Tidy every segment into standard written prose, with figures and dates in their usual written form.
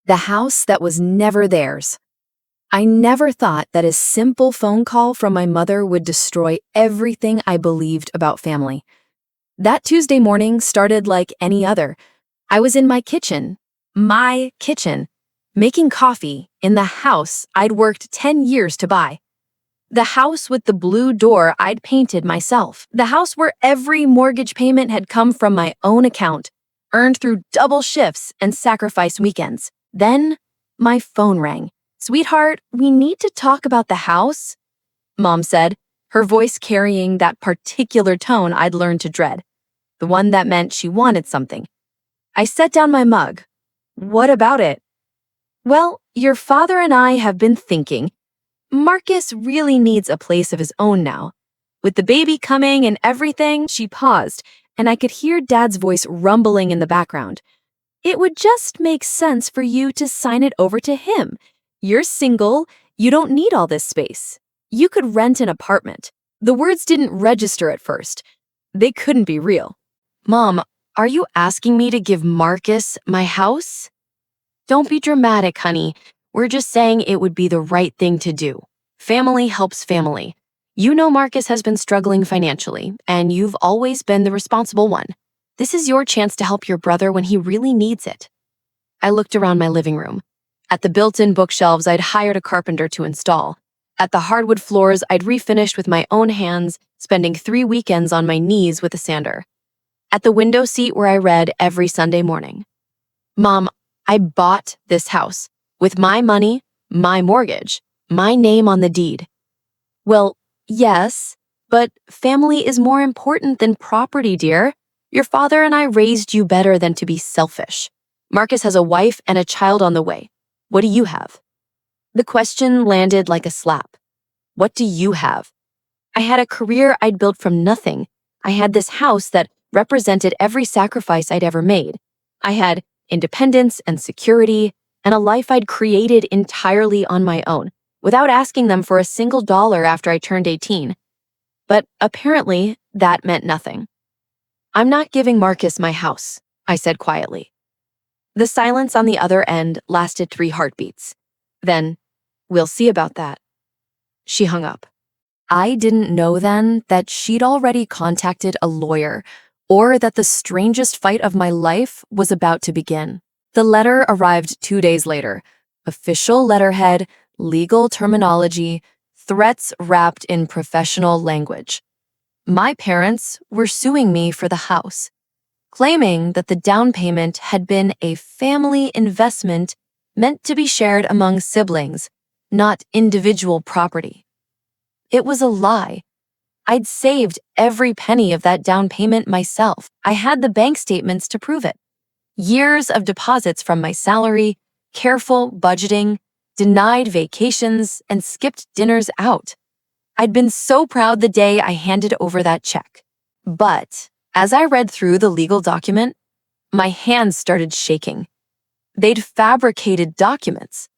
The house that was never theirs. I never thought that a simple phone call from my mother would destroy everything I believed about family. That Tuesday morning started like any other. I was in my kitchen, making coffee in the house I'd worked 10 years to buy. The house with the blue door I'd painted myself. The house where every mortgage payment had come from my own account, earned through double shifts and sacrificed weekends. Then, my phone rang. "Sweetheart, we need to talk about the house," Mom said, her voice carrying that particular tone I'd learned to dread, the one that meant she wanted something. I set down my mug. "What about it?" "Well, your father and I have been thinking. Marcus really needs a place of his own now. With the baby coming and everything," she paused, and I could hear Dad's voice rumbling in the background. "It would just make sense for you to sign it over to him. You're single, you don't need all this space. You could rent an apartment." The words didn't register at first. They couldn't be real. "Mom, are you asking me to give Marcus my house?" "Don't be dramatic, honey. We're just saying it would be the right thing to do. Family helps family. You know Marcus has been struggling financially, and you've always been the responsible one. This is your chance to help your brother when he really needs it." I looked around my living room. At the built-in bookshelves I'd hired a carpenter to install. At the hardwood floors I'd refinished with my own hands, spending 3 weekends on my knees with a sander. At the window seat where I read every Sunday morning. "Mom, I bought this house. With my money, my mortgage, my name on the deed." "Well, yes, but family is more important than property, dear. Your father and I raised you better than to be selfish. Marcus has a wife and a child on the way. What do you have?" The question landed like a slap. What do you have? I had a career I'd built from nothing. I had this house that represented every sacrifice I'd ever made. I had independence and security, and a life I'd created entirely on my own, without asking them for a single dollar after I turned 18. But apparently, that meant nothing. "I'm not giving Marcus my house," I said quietly. The silence on the other end lasted 3 heartbeats. Then, "We'll see about that." She hung up. I didn't know then that she'd already contacted a lawyer, or that the strangest fight of my life was about to begin. The letter arrived 2 days later. Official letterhead, legal terminology, threats wrapped in professional language. My parents were suing me for the house, claiming that the down payment had been a family investment meant to be shared among siblings, not individual property. It was a lie. I'd saved every penny of that down payment myself. I had the bank statements to prove it. Years of deposits from my salary, careful budgeting, denied vacations, and skipped dinners out. I'd been so proud the day I handed over that check. But as I read through the legal document, my hands started shaking. They'd fabricated documents,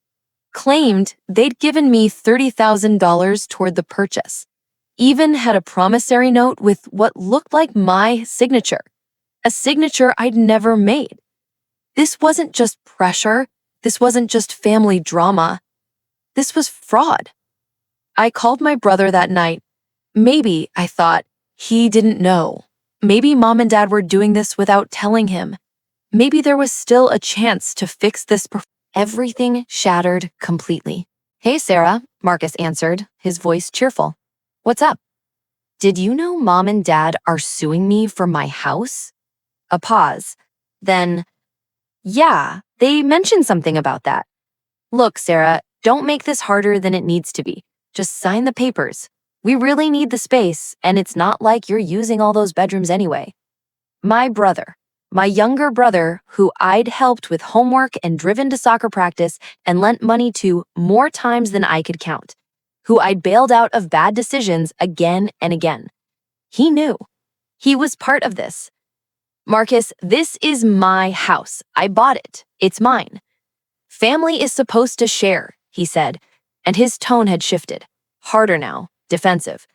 claimed they'd given me $30,000 toward the purchase, even had a promissory note with what looked like my signature, a signature I'd never made. This wasn't just pressure. This wasn't just family drama. This was fraud. I called my brother that night. Maybe, I thought, he didn't know. Maybe Mom and Dad were doing this without telling him. Maybe there was still a chance to fix this. Everything shattered completely. "Hey, Sarah," Marcus answered, his voice cheerful. "What's up?" "Did you know Mom and Dad are suing me for my house?" A pause. Then, "Yeah, they mentioned something about that." "Look, Sarah, don't make this harder than it needs to be. Just sign the papers. We really need the space, and it's not like you're using all those bedrooms anyway." My brother, my younger brother, who I'd helped with homework and driven to soccer practice and lent money to more times than I could count, who I'd bailed out of bad decisions again and again. He knew. He was part of this. "Marcus, this is my house. I bought it. It's mine. Family is supposed to share," he said, and his tone had shifted. Harder now, defensive.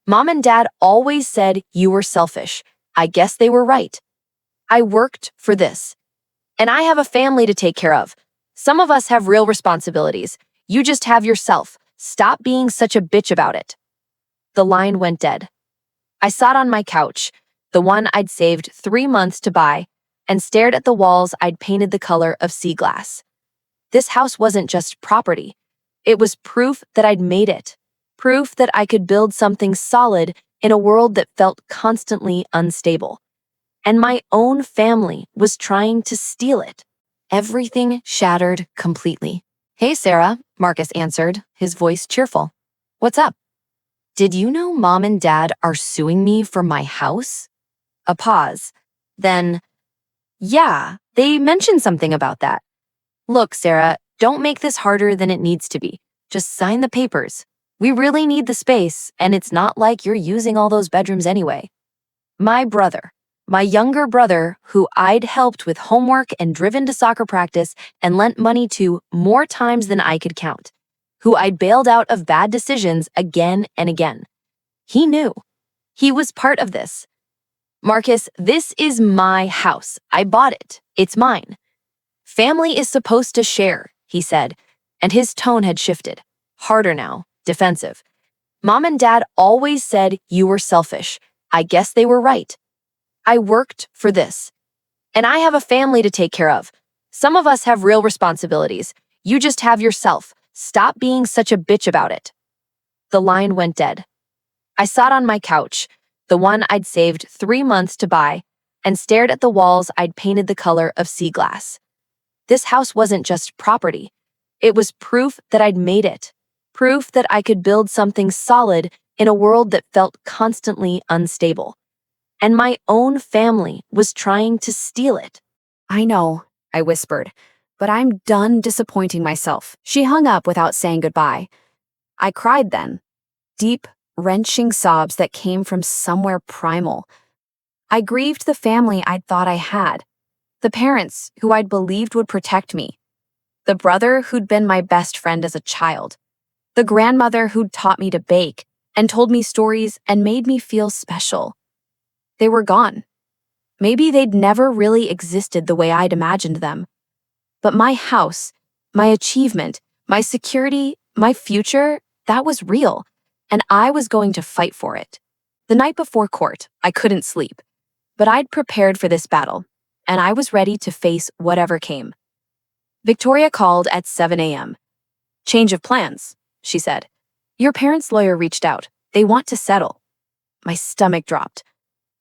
"Mom and Dad always said you were selfish. I guess they were right. I worked for this. And I have a family to take care of. Some of us have real responsibilities. You just have yourself. Stop being such a bitch about it. The line went dead. I sat on my couch, the one I'd saved 3 months to buy, and stared at the walls I'd painted the color of sea glass. This house wasn't just property. It was proof that I'd made it. Proof that I could build something solid in a world that felt constantly unstable. And my own family was trying to steal it. Everything shattered completely. "Hey, Sarah," Marcus answered, his voice cheerful. "What's up?" "Did you know Mom and Dad are suing me for my house?" A pause. Then, "Yeah, they mentioned something about that." "Look, Sarah, don't make this harder than it needs to be. Just sign the papers. We really need the space, and it's not like you're using all those bedrooms anyway." My younger brother, who I'd helped with homework and driven to soccer practice and lent money to more times than I could count, who I'd bailed out of bad decisions again and again. He knew. He was part of this. "Marcus, this is my house. I bought it. It's mine. Family is supposed to share," he said, and his tone had shifted. Harder now, defensive. "Mom and Dad always said you were selfish. I guess they were right. I worked for this. And I have a family to take care of. Some of us have real responsibilities. You just have yourself. Stop being such a bitch about it." The line went dead. I sat on my couch, the one I'd saved 3 months to buy, and stared at the walls I'd painted the color of sea glass. This house wasn't just property. It was proof that I'd made it. Proof that I could build something solid in a world that felt constantly unstable. And my own family was trying to steal it. "I know," I whispered, "but I'm done disappointing myself." She hung up without saying goodbye. I cried then, deep, wrenching sobs that came from somewhere primal. I grieved the family I'd thought I had, the parents who I'd believed would protect me, the brother who'd been my best friend as a child, the grandmother who'd taught me to bake and told me stories and made me feel special. They were gone. Maybe they'd never really existed the way I'd imagined them. But my house, my achievement, my security, my future, that was real, and I was going to fight for it. The night before court, I couldn't sleep, but I'd prepared for this battle, and I was ready to face whatever came. Victoria called at 7 a.m. "Change of plans," she said. "Your parents' lawyer reached out. They want to settle." My stomach dropped.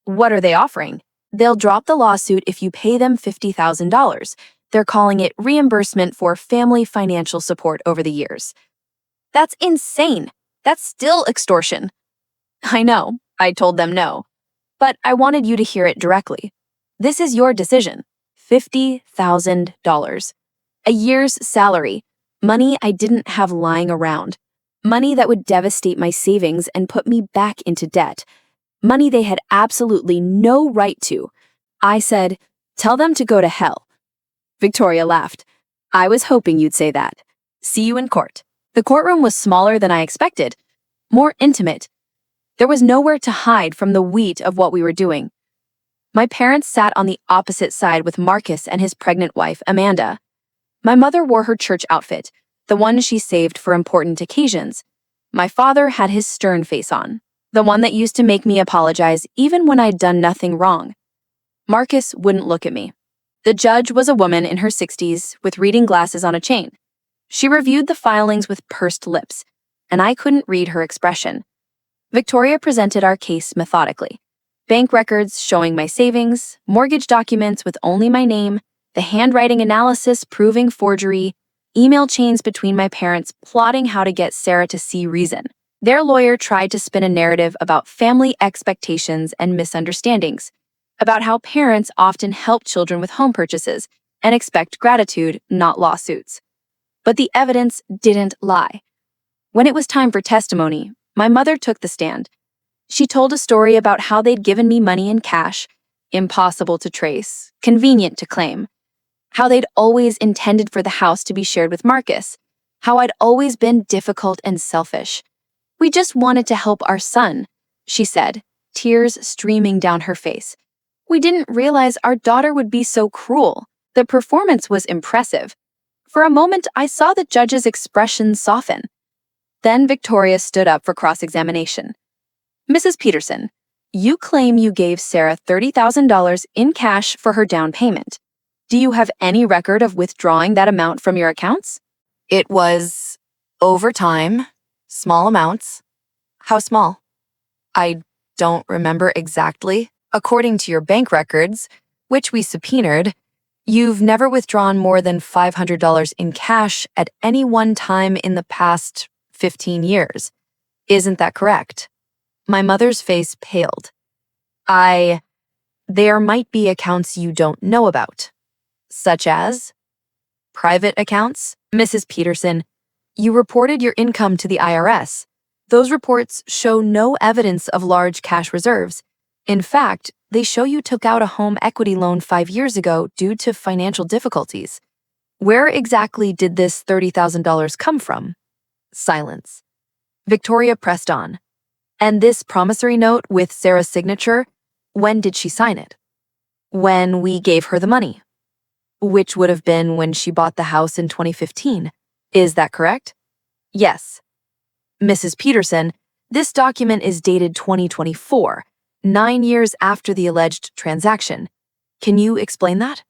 "What are they offering?" "They'll drop the lawsuit if you pay them $50,000. They're calling it reimbursement for family financial support over the years." "That's insane. That's still extortion." "I know," I told them no. "But I wanted you to hear it directly. This is your decision. $50,000. A year's salary. Money I didn't have lying around. Money that would devastate my savings and put me back into debt. Money they had absolutely no right to." I said, "Tell them to go to hell." Victoria laughed. "I was hoping you'd say that. See you in court." The courtroom was smaller than I expected, more intimate. There was nowhere to hide from the weight of what we were doing. My parents sat on the opposite side with Marcus and his pregnant wife, Amanda. My mother wore her church outfit, the one she saved for important occasions. My father had his stern face on, the one that used to make me apologize even when I'd done nothing wrong. Marcus wouldn't look at me. The judge was a woman in her 60s with reading glasses on a chain. She reviewed the filings with pursed lips, and I couldn't read her expression. Victoria presented our case methodically. Bank records showing my savings, mortgage documents with only my name, the handwriting analysis proving forgery, email chains between my parents plotting how to get Sarah to see reason. Their lawyer tried to spin a narrative about family expectations and misunderstandings, about how parents often help children with home purchases and expect gratitude, not lawsuits. But the evidence didn't lie. When it was time for testimony, my mother took the stand. She told a story about how they'd given me money in cash, impossible to trace, convenient to claim, how they'd always intended for the house to be shared with Marcus, how I'd always been difficult and selfish. "We just wanted to help our son," she said, tears streaming down her face. "We didn't realize our daughter would be so cruel." The performance was impressive. For a moment, I saw the judge's expression soften. Then Victoria stood up for cross-examination. Mrs. Peterson, you claim you gave Sarah $30,000 in cash for her down payment. Do you have any record of withdrawing that amount from your accounts? It was, over time, small amounts. How small? I don't remember exactly. According to your bank records, which we subpoenaed, you've never withdrawn more than $500 in cash at any one time in the past 15 years. Isn't that correct? My mother's face paled. There might be accounts you don't know about, such as private accounts. Mrs. Peterson, you reported your income to the IRS. Those reports show no evidence of large cash reserves. In fact, they show you took out a home equity loan 5 years ago due to financial difficulties. Where exactly did this $30,000 come from? Silence. Victoria pressed on. And this promissory note with Sarah's signature, when did she sign it? When we gave her the money, which would have been when she bought the house in 2015. Is that correct? Yes. Mrs. Peterson, this document is dated 2024, 9 years after the alleged transaction. Can you explain that?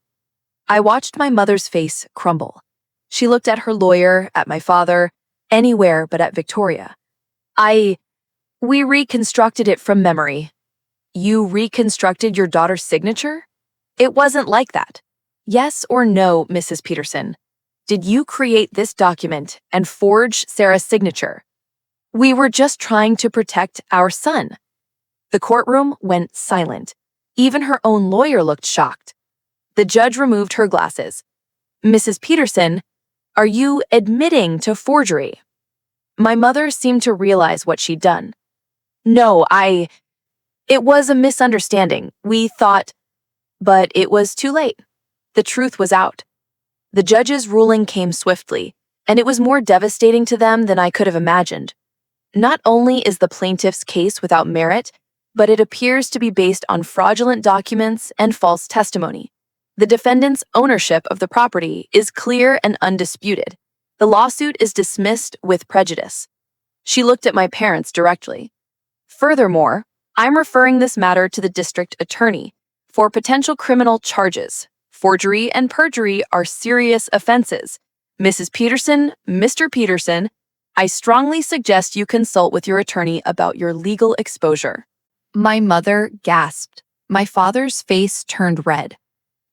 I watched my mother's face crumble. She looked at her lawyer, at my father, anywhere but at Victoria. We reconstructed it from memory. You reconstructed your daughter's signature? It wasn't like that. Yes or no, Mrs. Peterson? Did you create this document and forge Sarah's signature? We were just trying to protect our son. The courtroom went silent. Even her own lawyer looked shocked. The judge removed her glasses. Mrs. Peterson, are you admitting to forgery? My mother seemed to realize what she'd done. No, it was a misunderstanding. We thought, but it was too late. The truth was out. The judge's ruling came swiftly, and it was more devastating to them than I could have imagined. Not only is the plaintiff's case without merit, but it appears to be based on fraudulent documents and false testimony. The defendant's ownership of the property is clear and undisputed. The lawsuit is dismissed with prejudice. She looked at my parents directly. Furthermore, I'm referring this matter to the district attorney for potential criminal charges. Forgery and perjury are serious offenses. Mrs. Peterson, Mr. Peterson, I strongly suggest you consult with your attorney about your legal exposure. My mother gasped. My father's face turned red.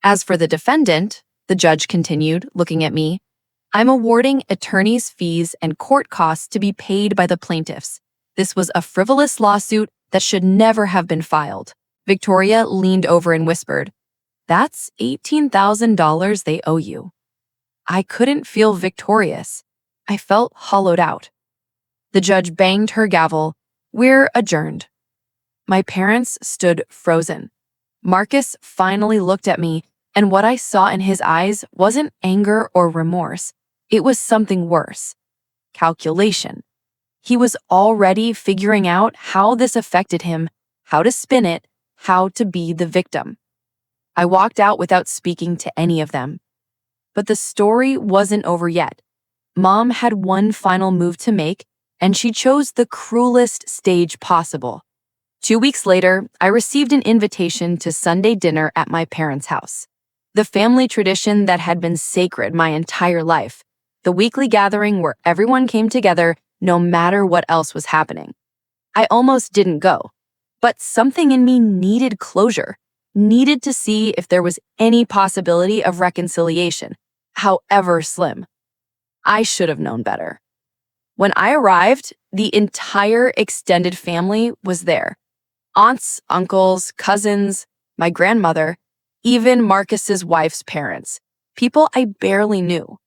As for the defendant, the judge continued, looking at me, I'm awarding attorney's fees and court costs to be paid by the plaintiffs. This was a frivolous lawsuit that should never have been filed. Victoria leaned over and whispered, That's $18,000 they owe you. I couldn't feel victorious. I felt hollowed out. The judge banged her gavel. We're adjourned. My parents stood frozen. Marcus finally looked at me, and what I saw in his eyes wasn't anger or remorse. It was something worse. Calculation. He was already figuring out how this affected him, how to spin it, how to be the victim. I walked out without speaking to any of them. But the story wasn't over yet. Mom had one final move to make, and she chose the cruelest stage possible. 2 weeks later, I received an invitation to Sunday dinner at my parents' house. The family tradition that had been sacred my entire life. The weekly gathering where everyone came together no matter what else was happening. I almost didn't go, but something in me needed closure, needed to see if there was any possibility of reconciliation, however slim. I should have known better. When I arrived, the entire extended family was there. Aunts, uncles, cousins, my grandmother, even Marcus's wife's parents, people I barely knew.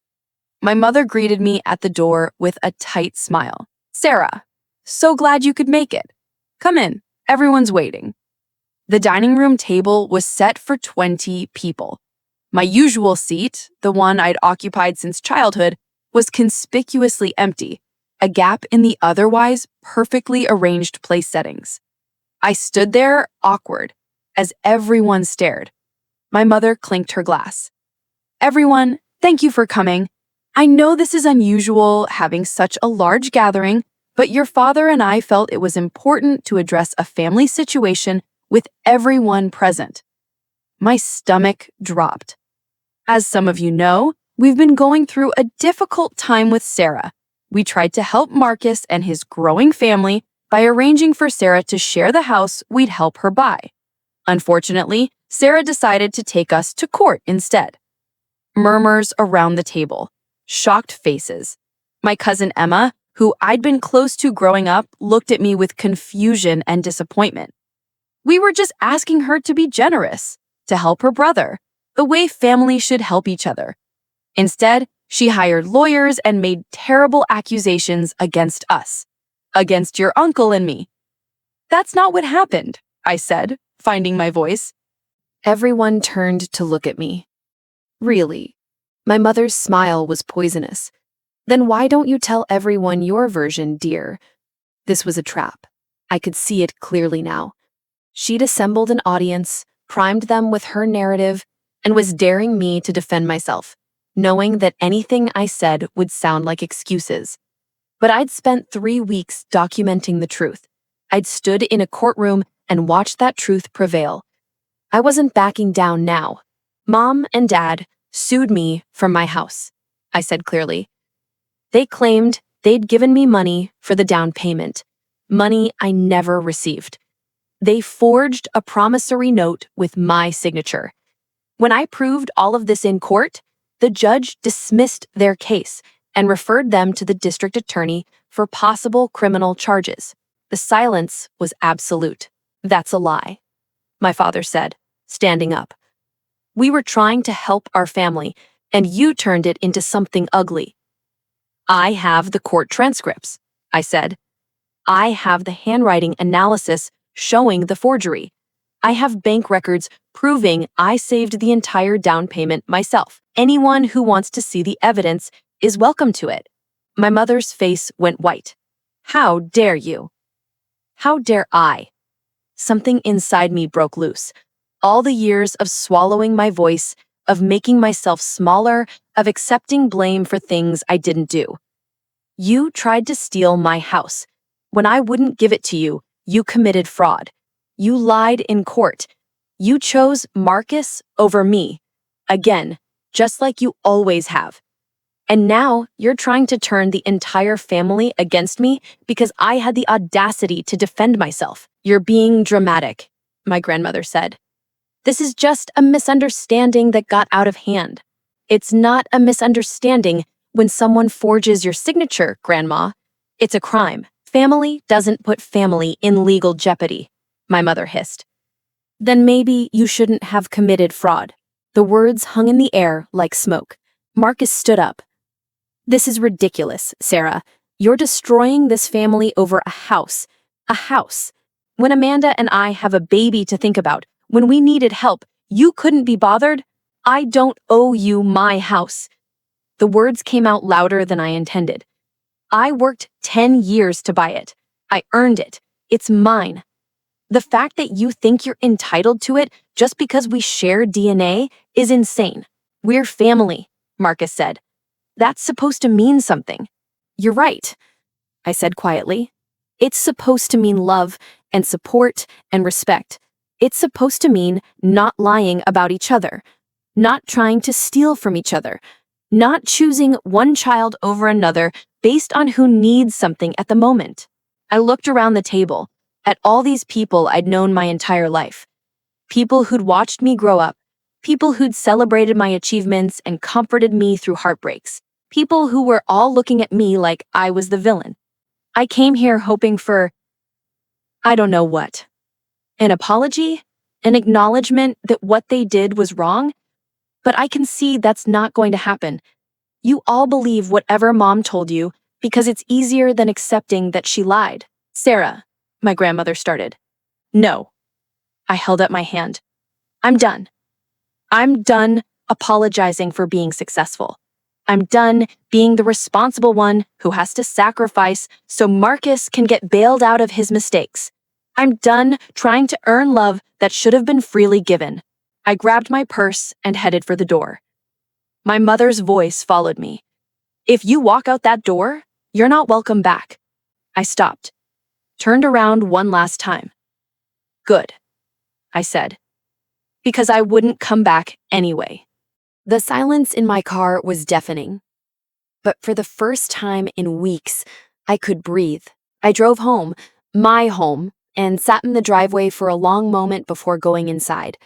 My mother greeted me at the door with a tight smile. Sarah, so glad you could make it. Come in, everyone's waiting. The dining room table was set for 20 people. My usual seat, the one I'd occupied since childhood, was conspicuously empty, a gap in the otherwise perfectly arranged place settings. I stood there, awkward, as everyone stared. My mother clinked her glass. Everyone, thank you for coming. I know this is unusual, having such a large gathering, but your father and I felt it was important to address a family situation with everyone present. My stomach dropped. As some of you know, we've been going through a difficult time with Sarah. We tried to help Marcus and his growing family by arranging for Sarah to share the house we'd help her buy. Unfortunately, Sarah decided to take us to court instead. Murmurs around the table. Shocked faces. My cousin Emma, who I'd been close to growing up, looked at me with confusion and disappointment. We were just asking her to be generous, to help her brother, the way families should help each other. Instead, she hired lawyers and made terrible accusations against us, against your uncle and me. That's not what happened, I said, finding my voice. Everyone turned to look at me. Really? My mother's smile was poisonous. Then why don't you tell everyone your version, dear? This was a trap. I could see it clearly now. She'd assembled an audience, primed them with her narrative, and was daring me to defend myself, knowing that anything I said would sound like excuses. But I'd spent 3 weeks documenting the truth. I'd stood in a courtroom and watched that truth prevail. I wasn't backing down now. Mom and Dad sued me from my house, I said clearly. They claimed they'd given me money for the down payment, money I never received. They forged a promissory note with my signature. When I proved all of this in court, the judge dismissed their case and referred them to the district attorney for possible criminal charges. The silence was absolute. That's a lie, my father said, standing up. We were trying to help our family, and you turned it into something ugly. I have the court transcripts, I said. I have the handwriting analysis showing the forgery. I have bank records proving I saved the entire down payment myself. Anyone who wants to see the evidence is welcome to it. My mother's face went white. How dare you? How dare I? Something inside me broke loose. All the years of swallowing my voice, of making myself smaller, of accepting blame for things I didn't do. You tried to steal my house. When I wouldn't give it to you, you committed fraud. You lied in court. You chose Marcus over me. Again, just like you always have. And now you're trying to turn the entire family against me because I had the audacity to defend myself. You're being dramatic, my grandmother said. This is just a misunderstanding that got out of hand. It's not a misunderstanding when someone forges your signature, Grandma. It's a crime. Family doesn't put family in legal jeopardy, my mother hissed. Then maybe you shouldn't have committed fraud. The words hung in the air like smoke. Marcus stood up. This is ridiculous, Sarah. You're destroying this family over a house. A house. When Amanda and I have a baby to think about, when we needed help, you couldn't be bothered? I don't owe you my house. The words came out louder than I intended. I worked 10 years to buy it. I earned it. It's mine. The fact that you think you're entitled to it just because we share DNA is insane. We're family, Marcus said. That's supposed to mean something. You're right, I said quietly. It's supposed to mean love and support and respect. It's supposed to mean not lying about each other, not trying to steal from each other, not choosing one child over another based on who needs something at the moment. I looked around the table at all these people I'd known my entire life. People who'd watched me grow up, people who'd celebrated my achievements and comforted me through heartbreaks, people who were all looking at me like I was the villain. I came here hoping for, I don't know what. An apology? An acknowledgement that what they did was wrong? But I can see that's not going to happen. You all believe whatever Mom told you because it's easier than accepting that she lied. Sarah, my grandmother started. No. I held up my hand. I'm done. I'm done apologizing for being successful. I'm done being the responsible one who has to sacrifice so Marcus can get bailed out of his mistakes. I'm done trying to earn love that should have been freely given. I grabbed my purse and headed for the door. My mother's voice followed me. If you walk out that door, you're not welcome back. I stopped, turned around one last time. Good, I said, because I wouldn't come back anyway. The silence in my car was deafening. But for the first time in weeks, I could breathe. I drove home, my home, and sat in the driveway for a long moment before going inside.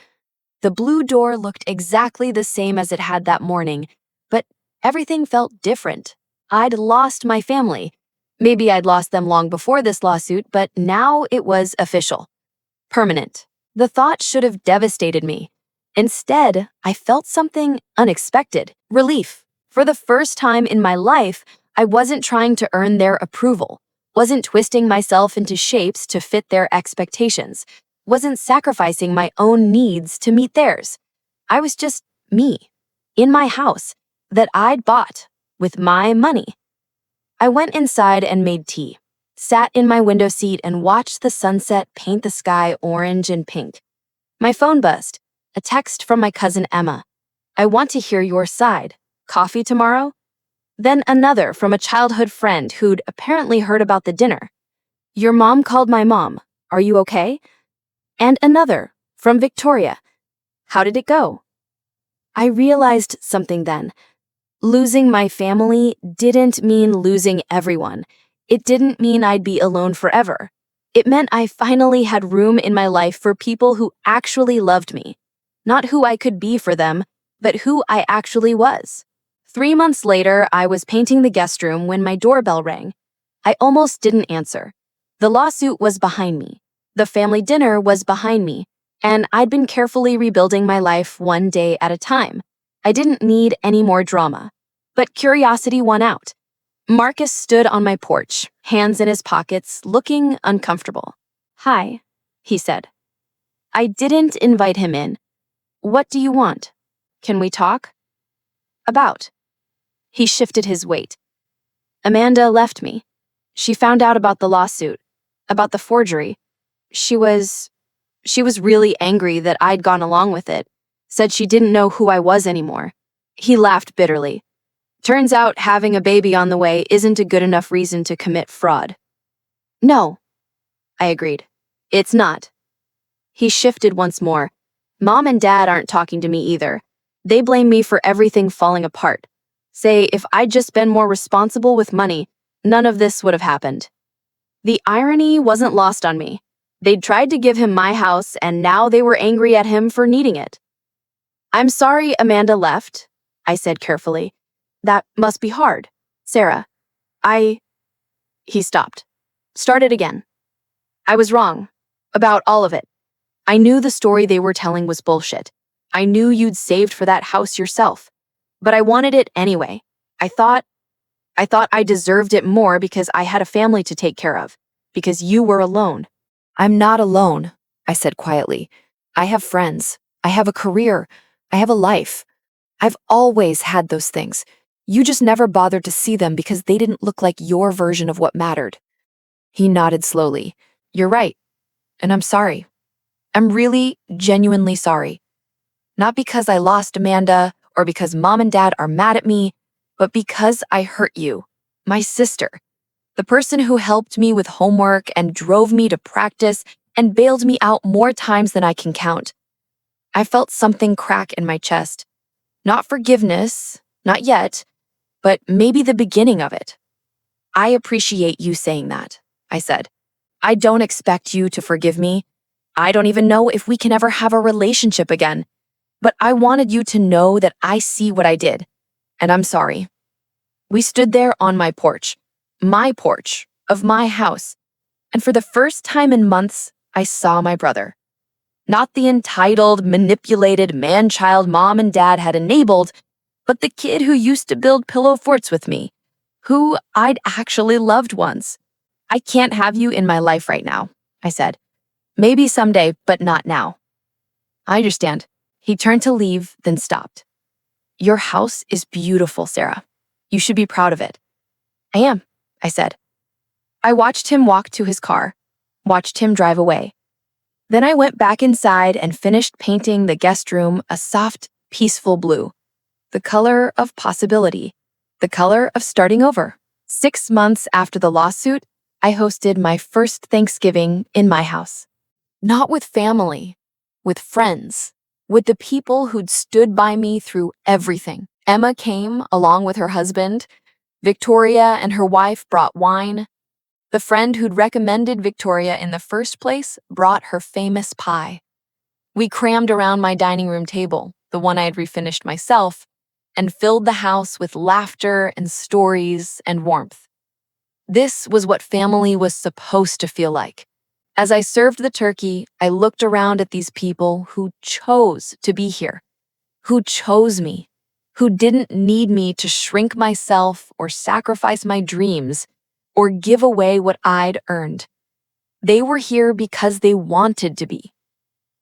The blue door looked exactly the same as it had that morning, but everything felt different. I'd lost my family. Maybe I'd lost them long before this lawsuit, but now it was official. Permanent. The thought should have devastated me. Instead, I felt something unexpected. Relief. For the first time in my life, I wasn't trying to earn their approval, wasn't twisting myself into shapes to fit their expectations, wasn't sacrificing my own needs to meet theirs. I was just me, in my house, that I'd bought, with my money. I went inside and made tea, sat in my window seat and watched the sunset paint the sky orange and pink. My phone buzzed, a text from my cousin Emma. I want to hear your side. Coffee tomorrow? Then another from a childhood friend who'd apparently heard about the dinner. Your mom called my mom. Are you okay? And another from Victoria. How did it go? I realized something then. Losing my family didn't mean losing everyone. It didn't mean I'd be alone forever. It meant I finally had room in my life for people who actually loved me. Not who I could be for them, but who I actually was. 3 months later, I was painting the guest room when my doorbell rang. I almost didn't answer. The lawsuit was behind me. The family dinner was behind me. And I'd been carefully rebuilding my life one day at a time. I didn't need any more drama. But curiosity won out. Marcus stood on my porch, hands in his pockets, looking uncomfortable. Hi, he said. I didn't invite him in. What do you want? Can we talk? About. He shifted his weight. Amanda left me. She found out about the lawsuit, about the forgery. She was really angry that I'd gone along with it, said she didn't know who I was anymore. He laughed bitterly. Turns out having a baby on the way isn't a good enough reason to commit fraud. No, I agreed. It's not. He shifted once more. Mom and Dad aren't talking to me either. They blame me for everything falling apart. Say if I'd just been more responsible with money, none of this would have happened. The irony wasn't lost on me. They'd tried to give him my house, and now they were angry at him for needing it. I'm sorry Amanda left, I said carefully. That must be hard. Sarah, He stopped. Started again. I was wrong. About all of it. I knew the story they were telling was bullshit. I knew you'd saved for that house yourself. But I wanted it anyway. I thought I deserved it more because I had a family to take care of. Because you were alone. I'm not alone, I said quietly. I have friends. I have a career. I have a life. I've always had those things. You just never bothered to see them because they didn't look like your version of what mattered. He nodded slowly. You're right. And I'm sorry. I'm really, genuinely sorry. Not because I lost Amanda or because Mom and Dad are mad at me, but because I hurt you, my sister, the person who helped me with homework and drove me to practice and bailed me out more times than I can count. I felt something crack in my chest. Not forgiveness, not yet, but maybe the beginning of it. I appreciate you saying that, I said. I don't expect you to forgive me. I don't even know if we can ever have a relationship again. But I wanted you to know that I see what I did, and I'm sorry. We stood there on my porch of my house, and for the first time in months, I saw my brother. Not the entitled, manipulated man-child Mom and Dad had enabled, but the kid who used to build pillow forts with me, who I'd actually loved once. I can't have you in my life right now, I said. Maybe someday, but not now. I understand. He turned to leave, then stopped. Your house is beautiful, Sarah. You should be proud of it. I am, I said. I watched him walk to his car, watched him drive away. Then I went back inside and finished painting the guest room a soft, peaceful blue, the color of possibility, the color of starting over. 6 months after the lawsuit, I hosted my first Thanksgiving in my house. Not with family, with friends, with the people who'd stood by me through everything. Emma came along with her husband. Victoria and her wife brought wine. The friend who'd recommended Victoria in the first place brought her famous pie. We crammed around my dining room table, the one I had refinished myself, and filled the house with laughter and stories and warmth. This was what family was supposed to feel like. As I served the turkey, I looked around at these people who chose to be here, who chose me, who didn't need me to shrink myself or sacrifice my dreams or give away what I'd earned. They were here because they wanted to be.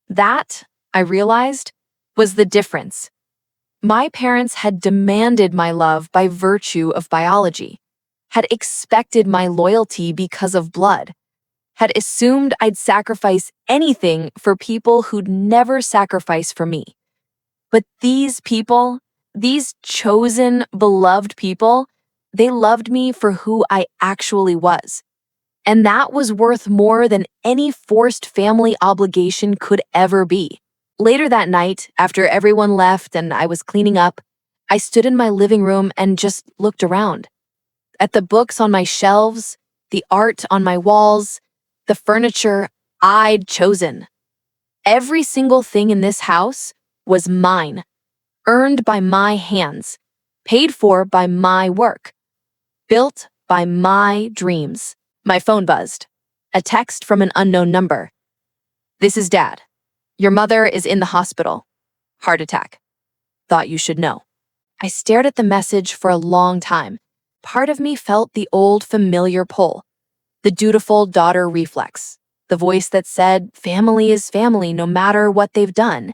That, I realized, was the difference. My parents had demanded my love by virtue of biology, had expected my loyalty because of blood, had assumed I'd sacrifice anything for people who'd never sacrifice for me. But these people, these chosen, beloved people, they loved me for who I actually was. And that was worth more than any forced family obligation could ever be. Later that night, after everyone left and I was cleaning up, I stood in my living room and just looked around. At the books on my shelves, the art on my walls, the furniture I'd chosen. Every single thing in this house was mine, earned by my hands, paid for by my work, built by my dreams. My phone buzzed. A text from an unknown number. "This is Dad. Your mother is in the hospital. Heart attack. Thought you should know." I stared at the message for a long time. Part of me felt the old familiar pull, the dutiful daughter reflex, the voice that said family is family no matter what they've done,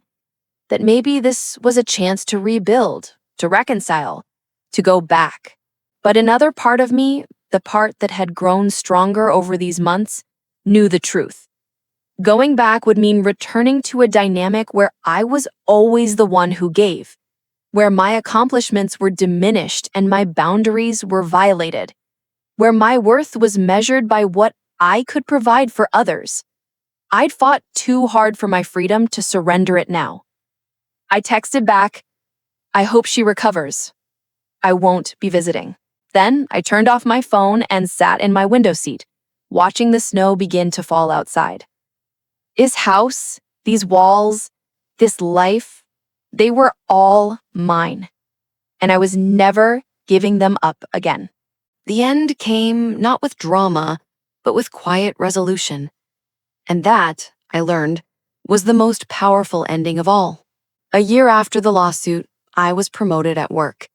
that maybe this was a chance to rebuild, to reconcile, to go back. But another part of me, the part that had grown stronger over these months, knew the truth. Going back would mean returning to a dynamic where I was always the one who gave, where my accomplishments were diminished and my boundaries were violated, where my worth was measured by what I could provide for others. I'd fought too hard for my freedom to surrender it now. I texted back, "I hope she recovers. I won't be visiting." Then I turned off my phone and sat in my window seat, watching the snow begin to fall outside. This house, these walls, this life, they were all mine, and I was never giving them up again. The end came not with drama, but with quiet resolution. And that, I learned, was the most powerful ending of all. A year after the lawsuit, I was promoted at work.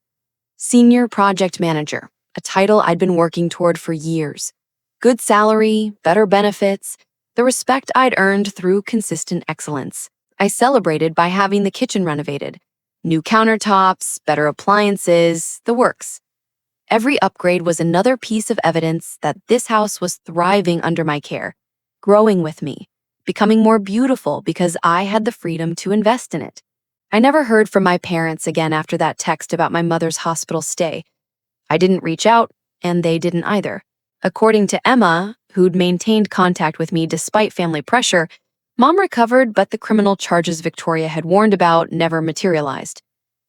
Senior Project Manager, a title I'd been working toward for years. Good salary, better benefits, the respect I'd earned through consistent excellence. I celebrated by having the kitchen renovated. New countertops, better appliances, the works. Every upgrade was another piece of evidence that this house was thriving under my care, growing with me, becoming more beautiful because I had the freedom to invest in it. I never heard from my parents again after that text about my mother's hospital stay. I didn't reach out, and they didn't either. According to Emma, who'd maintained contact with me despite family pressure, Mom recovered, but the criminal charges Victoria had warned about never materialized.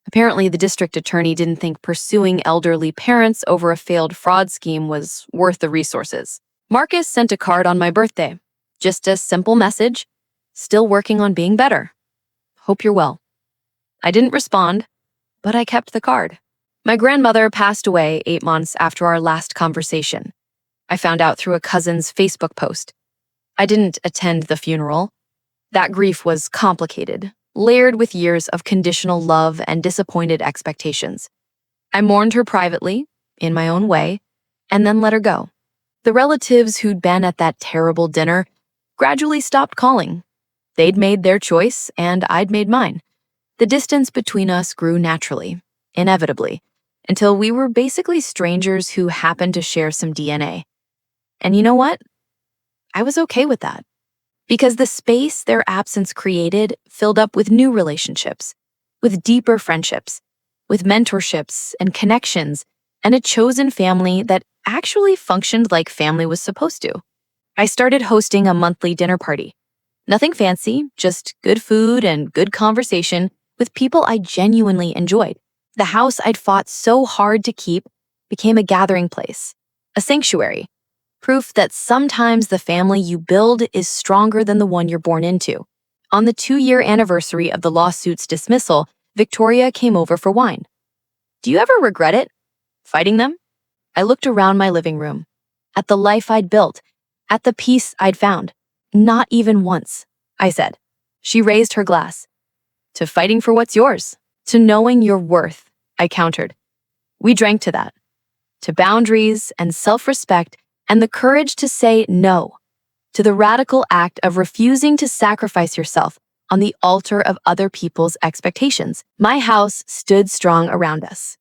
Apparently, the district attorney didn't think pursuing elderly parents over a failed fraud scheme was worth the resources. Marcus sent a card on my birthday. Just a simple message, "Still working on being better. Hope you're well." I didn't respond, but I kept the card. My grandmother passed away 8 months after our last conversation. I found out through a cousin's Facebook post. I didn't attend the funeral. That grief was complicated, layered with years of conditional love and disappointed expectations. I mourned her privately, in my own way, and then let her go. The relatives who'd been at that terrible dinner gradually stopped calling. They'd made their choice, and I'd made mine. The distance between us grew naturally, inevitably, until we were basically strangers who happened to share some DNA. And you know what? I was okay with that. Because the space their absence created filled up with new relationships, with deeper friendships, with mentorships and connections and a chosen family that actually functioned like family was supposed to. I started hosting a monthly dinner party. Nothing fancy, just good food and good conversation with people I genuinely enjoyed. The house I'd fought so hard to keep became a gathering place, a sanctuary, proof that sometimes the family you build is stronger than the one you're born into. On the 2-year anniversary of the lawsuit's dismissal, Victoria came over for wine. Do you ever regret it? Fighting them? I looked around my living room, at the life I'd built, at the peace I'd found. Not even once, I said. She raised her glass. To fighting for what's yours. To knowing your worth, I countered. We drank to that. To boundaries and self-respect and the courage to say no. To the radical act of refusing to sacrifice yourself on the altar of other people's expectations. My house stood strong around us.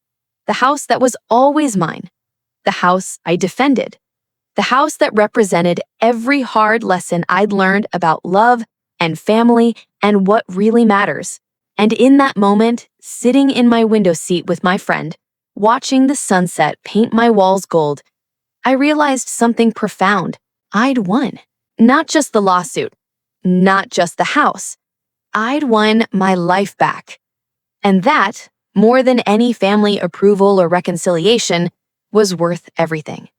The house that was always mine. The house I defended. The house that represented every hard lesson I'd learned about love and family and what really matters. And in that moment, sitting in my window seat with my friend, watching the sunset paint my walls gold, I realized something profound. I'd won. Not just the lawsuit, not just the house. I'd won my life back. And that, more than any family approval or reconciliation, was worth everything.